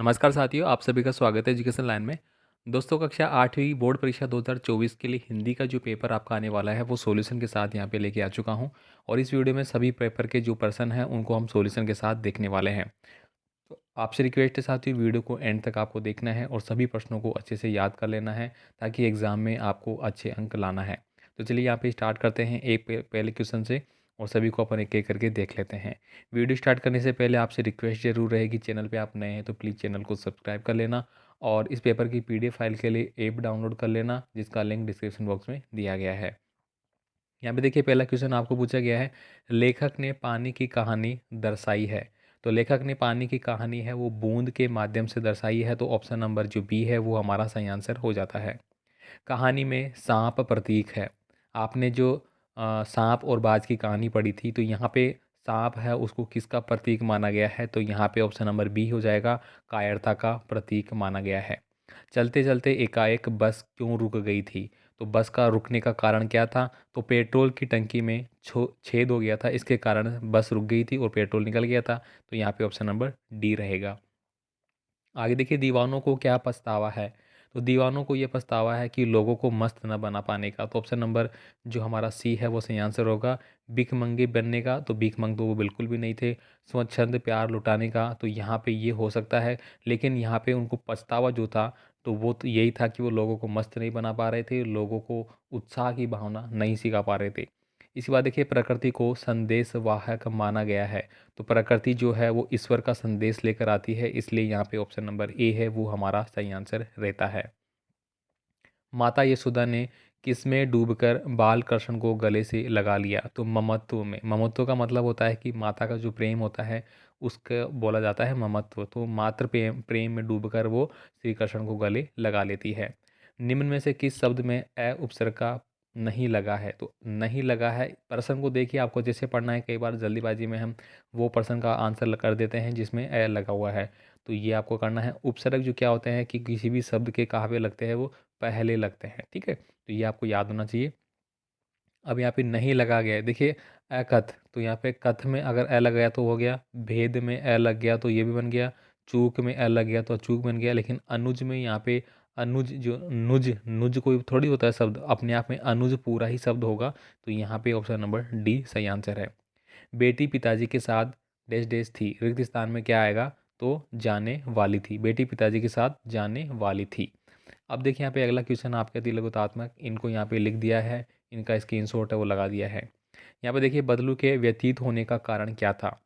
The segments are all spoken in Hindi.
नमस्कार साथियों, आप सभी का स्वागत है एजुकेशन लाइन में। दोस्तों, कक्षा 8वीं बोर्ड परीक्षा 2024 के लिए हिंदी का जो पेपर आपका आने वाला है वो सॉल्यूशन के साथ यहाँ पे लेके आ चुका हूँ। और इस वीडियो में सभी पेपर के जो पर्सन हैं उनको हम सॉल्यूशन के साथ देखने वाले हैं। तो आपसे रिक्वेस्ट है साथियों, वीडियो को एंड तक आपको देखना है और सभी प्रश्नों को अच्छे से याद कर लेना है ताकि एग्ज़ाम में आपको अच्छे अंक लाना है। तो चलिए यहाँ पे स्टार्ट करते हैं एक पहले क्वेश्चन से और सभी को अपन एक एक करके देख लेते हैं। वीडियो स्टार्ट करने से पहले आपसे रिक्वेस्ट ज़रूर रहेगी, चैनल पे आप नए हैं तो प्लीज़ चैनल को सब्सक्राइब कर लेना और इस पेपर की पीडीएफ फाइल के लिए ऐप डाउनलोड कर लेना जिसका लिंक डिस्क्रिप्शन बॉक्स में दिया गया है। यहाँ पे देखिए पहला क्वेश्चन आपको पूछा गया है, लेखक ने पानी की कहानी दर्शाई है। तो लेखक ने पानी की कहानी है वो बूंद के माध्यम से दर्शाई है, तो ऑप्शन नंबर जो बी है वो हमारा सही आंसर हो जाता है। कहानी में सांप प्रतीक है। आपने जो सांप और बाज की कहानी पढ़ी थी, तो यहाँ पे सांप है उसको किसका प्रतीक माना गया है, तो यहाँ पे ऑप्शन नंबर बी हो जाएगा, कायरता का प्रतीक माना गया है। चलते चलते एकाएक बस क्यों रुक गई थी, तो बस का रुकने का कारण क्या था, तो पेट्रोल की टंकी में छेद हो गया था, इसके कारण बस रुक गई थी और पेट्रोल निकल गया था। तो यहाँ पे ऑप्शन नंबर डी रहेगा। आगे देखिए, दीवानों को क्या पछतावा है, तो दीवानों को ये पछतावा है कि लोगों को मस्त न बना पाने का, तो ऑप्शन नंबर जो हमारा सी है वो सही आंसर होगा। भिखमंगे बनने का, तो भिखमंग तो वो बिल्कुल भी नहीं थे। स्वच्छंद प्यार लुटाने का, तो यहाँ पे ये हो सकता है, लेकिन यहाँ पे उनको पछतावा जो था तो वो तो यही था कि वो लोगों को मस्त नहीं बना पा रहे थे, लोगों को उत्साह की भावना नहीं सिखा पा रहे थे। इसी बात देखिए, प्रकृति को संदेशवाहक माना गया है। तो प्रकृति जो है वो ईश्वर का संदेश लेकर आती है, इसलिए यहाँ पे ऑप्शन नंबर ए है वो हमारा सही आंसर रहता है। माता यशोदा ने किसमें डूबकर बाल कृष्ण को गले से लगा लिया, तो ममत्व में। ममत्व का मतलब होता है कि माता का जो प्रेम होता है उसका बोला जाता है ममत्व। तो मातृ प्रेम प्रेम में डूबकर वो श्री कृष्ण को गले लगा लेती है। निम्न में से किस शब्द में अ उपसर्ग का नहीं लगा है, तो नहीं लगा है प्रश्न को देखिए, आपको जैसे पढ़ना है, कई बार जल्दीबाजी में हम वो प्रश्न का आंसर कर देते हैं जिसमें अ लगा हुआ है। तो ये आपको करना है। उपसर्ग जो क्या होते हैं कि किसी भी शब्द के कहाँ पे लगते हैं, वो पहले लगते हैं, ठीक है, तो ये आपको याद होना चाहिए। अब यहाँ पे नहीं लगा गया है, देखिए अकथ, तो यहाँ पे कथ में अगर अ लग गया तो हो गया, भेद में अ लग गया तो ये भी बन गया, चूक में अ लग गया तो अचूक बन गया, लेकिन अनुज में यहाँ पे अनुज जो नुज नुज कोई थोड़ी होता है शब्द, अपने आप में अनुज पूरा ही शब्द होगा। तो यहाँ पे ऑप्शन नंबर डी सही आंसर है। बेटी पिताजी के साथ डैश डैश थी, रिक्त स्थान में क्या आएगा, तो जाने वाली थी। बेटी पिताजी के साथ जाने वाली थी। अब देखिए यहाँ पे अगला क्वेश्चन आपके अति लघुतात्मक, इनको यहाँ पे लिख दिया है, इनका स्क्रीनशॉट है वो लगा दिया है। यहाँ पे देखिए, बदलू के व्यतीत होने का कारण क्या था,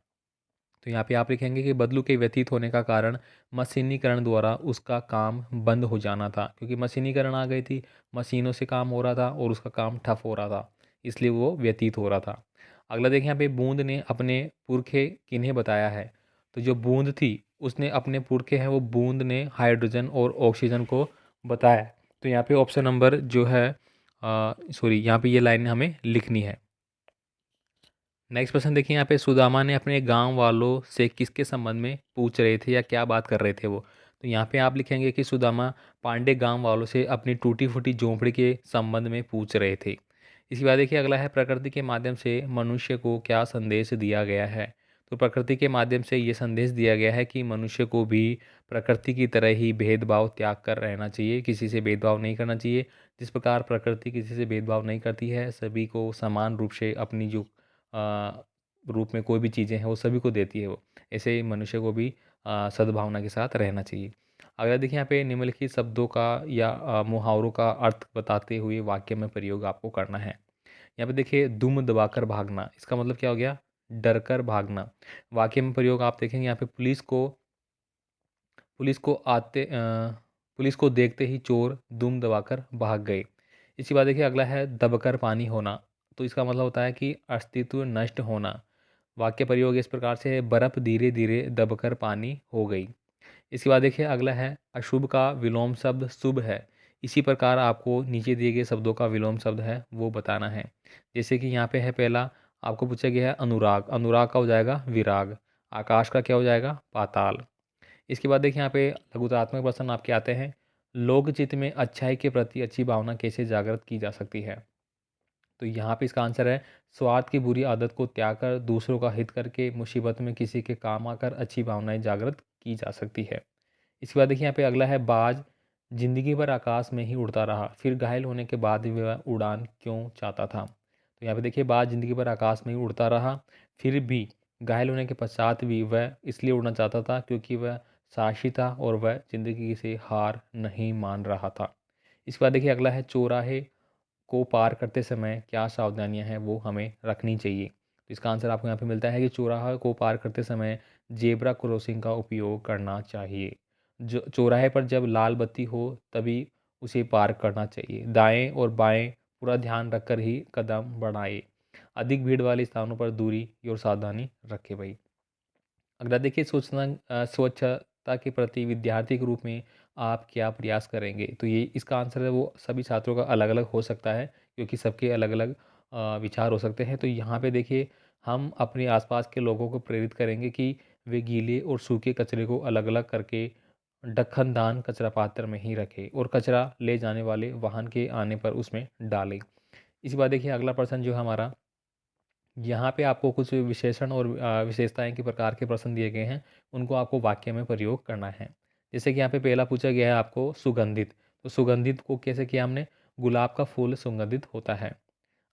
तो यहाँ पे आप लिखेंगे कि बदलू के व्यतीत होने का कारण मशीनीकरण द्वारा उसका काम बंद हो जाना था, क्योंकि मशीनीकरण आ गई थी, मशीनों से काम हो रहा था और उसका काम ठप हो रहा था, इसलिए वो व्यतीत हो रहा था। अगला देखिए, यहाँ पे बूंद ने अपने पुरखे किन्हें बताया है, तो जो बूंद थी उसने अपने पुरखे हैं वो बूंद ने हाइड्रोजन और ऑक्सीजन को बताया। तो यहाँ पे ऑप्शन नंबर जो है सॉरी, यहाँ पे ये लाइन हमें लिखनी है। नेक्स्ट क्वेश्चन देखिए, यहाँ पे सुदामा ने अपने गांव वालों से किसके संबंध में पूछ रहे थे या क्या बात कर रहे थे वो, तो यहाँ पे आप लिखेंगे कि सुदामा पांडे गांव वालों से अपनी टूटी फूटी झोंपड़ी के संबंध में पूछ रहे थे। इसके बाद देखिए अगला है, प्रकृति के माध्यम से मनुष्य को क्या संदेश दिया गया है, तो प्रकृति के माध्यम से ये संदेश दिया गया है कि मनुष्य को भी प्रकृति की तरह ही भेदभाव त्याग कर रहना चाहिए, किसी से भेदभाव नहीं करना चाहिए। जिस प्रकार प्रकृति किसी से भेदभाव नहीं करती है, सभी को समान रूप से अपनी जो रूप में कोई भी चीज़ें हैं वो सभी को देती है वो, ऐसे ही मनुष्य को भी सद्भावना के साथ रहना चाहिए। अगर देखिए यहाँ पे निम्नलिखित शब्दों का या मुहावरों का अर्थ बताते हुए वाक्य में प्रयोग आपको करना है। यहाँ पे देखिए, दुम दबाकर भागना, इसका मतलब क्या हो गया, डर कर भागना। वाक्य में प्रयोग आप देखेंगे यहाँ पे, पुलिस को आते पुलिस को देखते ही चोर दुम दबाकर भाग गए। इसी बात देखिए, अगला है दबकर पानी होना, तो इसका मतलब होता है कि अस्तित्व नष्ट होना। वाक्य प्रयोग इस प्रकार से है, बर्फ धीरे धीरे दबकर पानी हो गई। इसके बाद देखिए अगला है, अशुभ का विलोम शब्द शुभ है। इसी प्रकार आपको नीचे दिए गए शब्दों का विलोम शब्द है वो बताना है। जैसे कि यहाँ पे है पहला, आपको पूछा गया है अनुराग, अनुराग का हो जाएगा विराग। आकाश का क्या हो जाएगा, पाताल। इसके बाद देखिए यहाँ पे लघुतात्मक प्रश्न आपके आते हैं, लोकचित्त में अच्छाई के प्रति अच्छी भावना कैसे जागृत की जा सकती है, तो यहाँ पे इसका आंसर है, स्वार्थ की बुरी आदत को त्याग कर दूसरों का हित करके मुसीबत में किसी के काम आकर अच्छी भावनाएं जागृत की जा सकती है। इसके बाद देखिए यहाँ पे अगला है बाज जिंदगी भर आकाश में ही उड़ता रहा, फिर घायल होने के बाद भी वह उड़ान क्यों चाहता था। तो यहाँ पे देखिए बाज जिंदगी भर आकाश में ही उड़ता रहा, फिर भी घायल होने के पश्चात भी वह इसलिए उड़ना चाहता था क्योंकि वह साहसी था और वह जिंदगी से हार नहीं मान रहा था। इसके बाद देखिए अगला है चौराहे को पार करते समय क्या सावधानियां हैं वो हमें रखनी चाहिए। तो इसका आंसर आपको यहाँ पे मिलता है कि चौराहा को पार करते समय जेब्रा क्रॉसिंग का उपयोग करना चाहिए। जो चौराहे पर जब लाल बत्ती हो तभी उसे पार करना चाहिए। दाएं और बाएं पूरा ध्यान रखकर ही कदम बढ़ाए। अधिक भीड़ वाले स्थानों पर दूरी और सावधानी रखें भाई। अगला देखिए स्वच्छता के प्रति विद्यार्थी के रूप में आप क्या प्रयास करेंगे। तो ये इसका आंसर है वो सभी छात्रों का अलग अलग हो सकता है क्योंकि सबके अलग अलग विचार हो सकते हैं। तो यहाँ पे देखिए हम अपने आसपास के लोगों को प्रेरित करेंगे कि वे गीले और सूखे कचरे को अलग अलग करके ढक्कनदान कचरा पात्र में ही रखें और कचरा ले जाने वाले वाहन के आने पर उसमें डालें। इसी बात देखिए अगला प्रश्न जो है हमारा, यहाँ पे आपको कुछ विशेषण और विशेषताएं के प्रकार के प्रश्न दिए गए हैं, उनको आपको वाक्य में प्रयोग करना है। जैसे कि यहाँ पे पहला पूछा गया है आपको सुगंधित, तो सुगंधित को कैसे किया हमने, गुलाब का फूल सुगंधित होता है।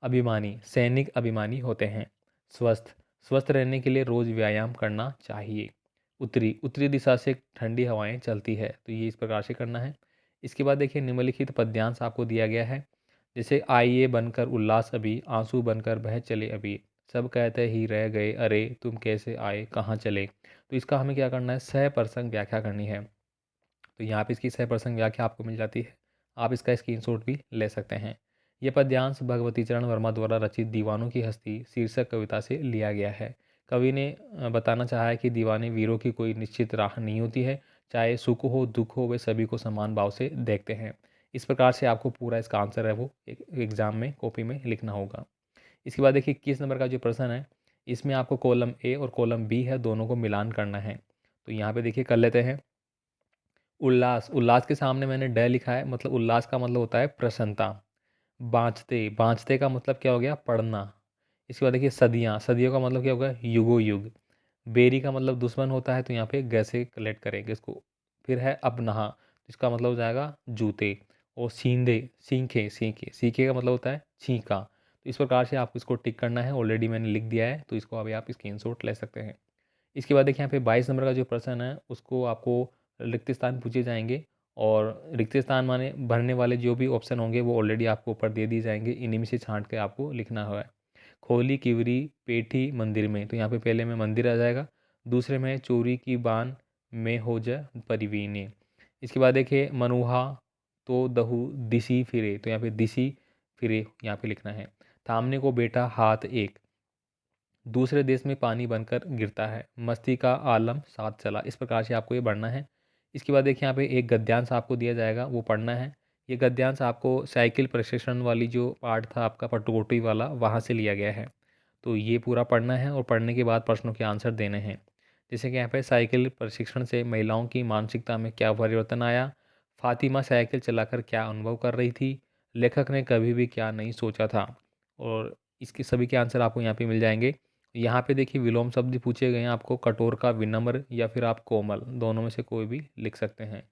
अभिमानी, सैनिक अभिमानी होते हैं। स्वस्थ, स्वस्थ रहने के लिए रोज व्यायाम करना चाहिए। उत्तरी, उत्तरी दिशा से ठंडी हवाएं चलती है, तो ये इस प्रकार से करना है। इसके बाद देखिए निम्नलिखित पद्यांश आपको दिया गया है, जैसे आइए बनकर उल्लास अभी, आंसू बनकर बह चले अभी, सब कहते ही रह गए अरे तुम कैसे आए कहाँ चले। तो इसका हमें क्या करना है, सह प्रसंग व्याख्या करनी है। तो यहाँ पे इसकी सह प्रसंग व्याख्या आपको मिल जाती है, आप इसका स्क्रीनशॉट भी ले सकते हैं। यह पद्यांश भगवती चरण वर्मा द्वारा रचित दीवानों की हस्ती शीर्षक कविता से लिया गया है। कवि ने बताना चाहा है कि दीवाने वीरों की कोई निश्चित राह नहीं होती है, चाहे सुख हो दुख हो वे सभी को समान भाव से देखते हैं। इस प्रकार से आपको पूरा इसका आंसर है वो एग्जाम में कॉपी में लिखना होगा। इसके बाद देखिए 21 नंबर का जो प्रश्न है, इसमें आपको कॉलम ए और कॉलम बी है दोनों को मिलान करना है। तो यहाँ पे देखिए कर लेते हैं। उल्लास, उल्लास के सामने मैंने ड लिखा है, मतलब उल्लास का मतलब होता है प्रसन्नता। बाँचते, बाँचते का मतलब क्या हो गया, पढ़ना। इसके बाद देखिए सदियाँ, सदियों का मतलब क्या होगा, युगो युग। बेरी का मतलब दुश्मन होता है, तो यहाँ पे ग से कलेक्ट करेंगे इसको। फिर है अपनहा, इसका मतलब हो जाएगा जूते। और सींधे, सींखे, सींखे, सीखे का मतलब होता है छींका। तो इस प्रकार से आपको इसको टिक करना है, ऑलरेडी मैंने लिख दिया है, तो इसको अभी आप स्क्रीनशॉट ले सकते हैं। इसके बाद देखिए यहाँ पे 22 नंबर का जो प्रश्न है उसको आपको रिक्त स्थान पूछे जाएंगे, और रिक्त स्थान माने भरने वाले जो भी ऑप्शन होंगे वो ऑलरेडी आपको ऊपर दे दिए जाएंगे, इन्हीं में से छांट के आपको लिखना है। खोली किवरी पेठी मंदिर में, तो यहाँ पे पहले में मंदिर आ जाएगा, दूसरे में चोरी की बान में हो जा परिवीने। इसके बाद देखिए मनुहा तो दहु दिसी फिरे, तो यहाँ पे दिसी फिरे यहाँ पे लिखना है। थामने को बेटा हाथ एक, दूसरे देश में पानी बनकर गिरता है, मस्ती का आलम साथ चला। इस प्रकार से आपको ये पढ़ना है। इसके बाद देखिए यहाँ पे एक गद्यांश आपको दिया जाएगा, वो पढ़ना है। ये गद्यांश आपको साइकिल प्रशिक्षण वाली जो पार्ट था आपका पटकोटी वाला, वहाँ से लिया गया है। तो ये पूरा पढ़ना है और पढ़ने के बाद प्रश्नों के आंसर देने हैं। जैसे कि यहाँ पे साइकिल प्रशिक्षण से महिलाओं की मानसिकता में क्या परिवर्तन आया, फातिमा साइकिल चलाकर क्या अनुभव कर रही थी, लेखक ने कभी भी क्या नहीं सोचा था। और इसके सभी के आंसर आपको यहाँ पे मिल जाएंगे। यहाँ पे देखिए विलोम शब्द पूछे गए हैं आपको, कठोर का विनम्र या फिर आप कोमल, दोनों में से कोई भी लिख सकते हैं।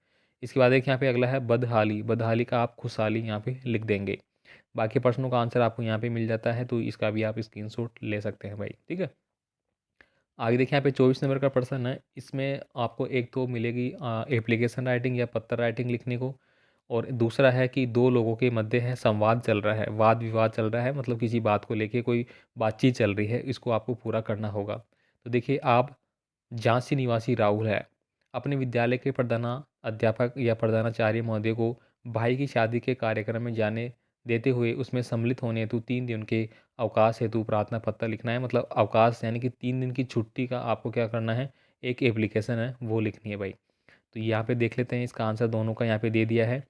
इसके बाद देखिए यहाँ पे अगला है बदहाली, बदहाली का आप खुशहाली यहाँ पे लिख देंगे। बाकी प्रश्नों का आंसर आपको यहाँ पे मिल जाता है, तो इसका भी आप स्क्रीनशॉट ले सकते हैं भाई, ठीक है। आगे देखिए यहाँ पे 24 नंबर का प्रश्न है, इसमें आपको एक तो मिलेगी एप्लीकेशन राइटिंग या पत्र राइटिंग लिखने को, और दूसरा है कि दो लोगों के मध्य है संवाद चल रहा है, वाद विवाद चल रहा है, मतलब किसी बात को लेके कोई बातचीत चल रही है, इसको आपको पूरा करना होगा। तो देखिए आप झांसी निवासी राहुल है, अपने विद्यालय के प्रधान अध्यापक या प्रधानाचार्य महोदय को भाई की शादी के कार्यक्रम में जाने देते हुए उसमें सम्मिलित होने हेतु 3 दिन के अवकाश हेतु प्रार्थना पत्र लिखना है। मतलब अवकाश यानी कि 3 दिन की छुट्टी का आपको क्या करना है, एक एप्लीकेशन है वो लिखनी है भाई। तो यहाँ पे देख लेते हैं, इसका आंसर दोनों का यहाँ पे दे दिया है।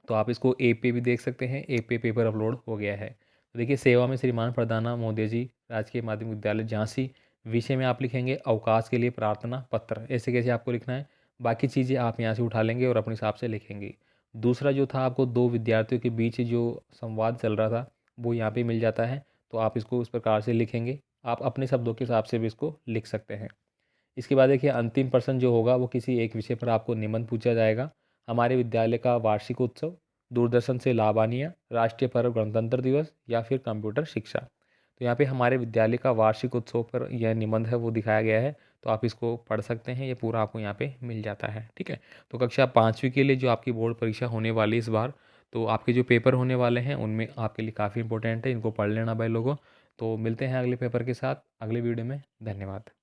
तो आप इसको ऐप पे भी देख सकते हैं, ऐप पे पेपर अपलोड हो गया है। तो देखिए सेवा में श्रीमान प्रधाना महोदय जी, राजकीय माध्यमिक विद्यालय झांसी, विषय में आप लिखेंगे अवकाश के लिए प्रार्थना पत्र, ऐसे कैसे आपको लिखना है। बाकी चीज़ें आप यहाँ से उठा लेंगे और अपने हिसाब से लिखेंगे। दूसरा जो था आपको दो विद्यार्थियों के बीच जो संवाद चल रहा था वो यहाँ पे मिल जाता है, तो आप इसको इस प्रकार से लिखेंगे, आप अपने शब्दों के हिसाब से भी इसको लिख सकते हैं। इसके बाद देखिए अंतिम प्रश्न जो होगा वो किसी एक विषय पर आपको निबंध पूछा जाएगा। हमारे विद्यालय का वार्षिक उत्सव, दूरदर्शन से लाभानिया, राष्ट्रीय पर्व गणतंत्र दिवस या फिर कंप्यूटर शिक्षा। तो यहाँ पे हमारे विद्यालय का वार्षिक उत्सव पर यह निबंध है वो दिखाया गया है, तो आप इसको पढ़ सकते हैं, ये पूरा आपको यहाँ पे मिल जाता है। ठीक है, तो कक्षा 5वीं के लिए जो आपकी बोर्ड परीक्षा होने वाली है इस बार, तो आपके जो पेपर होने वाले हैं उनमें आपके लिए काफ़ी इंपॉर्टेंट है, इनको पढ़ लेना भाई लोगों। तो मिलते हैं अगले पेपर के साथ अगले वीडियो में। धन्यवाद।